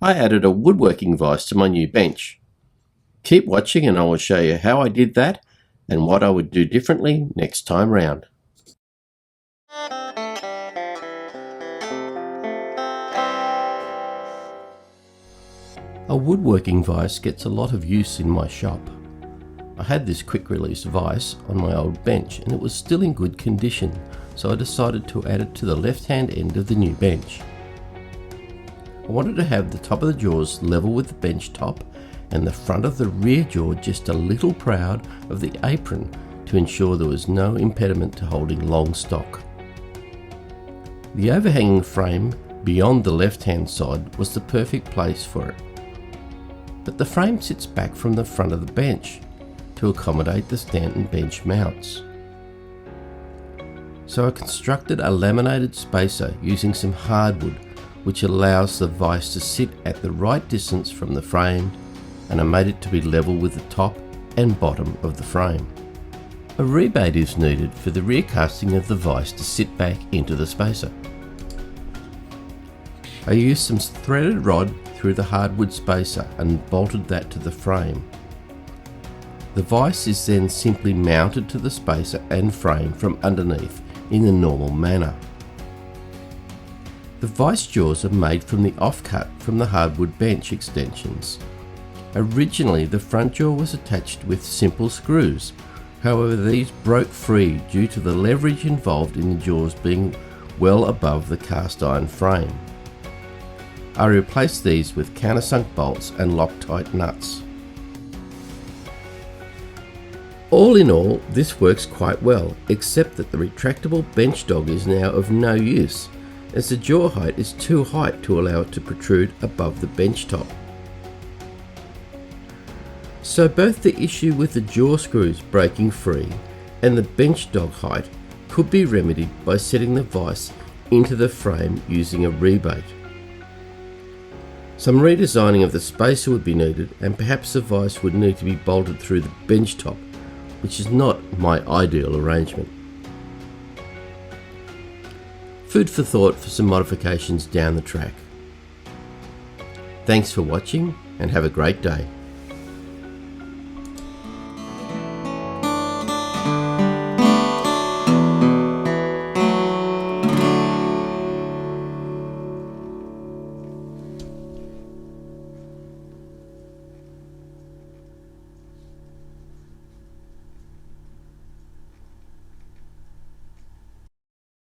I added a woodworking vise to my new bench. Keep watching and I will show you how I did that and what I would do differently next time round. A woodworking vise gets a lot of use in my shop. I had this quick release vise on my old bench and it was still in good condition, so I decided to add it to the left hand end of the new bench. I wanted to have the top of the jaws level with the bench top and the front of the rear jaw just a little proud of the apron to ensure there was no impediment to holding long stock. The overhanging frame beyond the left hand side was the perfect place for it, but the frame sits back from the front of the bench to accommodate the Stanton bench mounts. So I constructed a laminated spacer using some hardwood which allows the vise to sit at the right distance from the frame, and I made it to be level with the top and bottom of the frame. A rebate is needed for the rear casting of the vise to sit back into the spacer. I used some threaded rod through the hardwood spacer and bolted that to the frame. The vise is then simply mounted to the spacer and frame from underneath in the normal manner. The vise jaws are made from the offcut from the hardwood bench extensions. Originally the front jaw was attached with simple screws, however these broke free due to the leverage involved in the jaws being well above the cast iron frame. I replaced these with countersunk bolts and Loctite nuts. All in all, this works quite well, except that the retractable bench dog is now of no use, as the jaw height is too high to allow it to protrude above the bench top. So both the issue with the jaw screws breaking free and the bench dog height could be remedied by setting the vise into the frame using a rebate. Some redesigning of the spacer would be needed, and perhaps the vise would need to be bolted through the bench top, which is not my ideal arrangement. Food for thought for some modifications down the track. Thanks for watching and have a great day.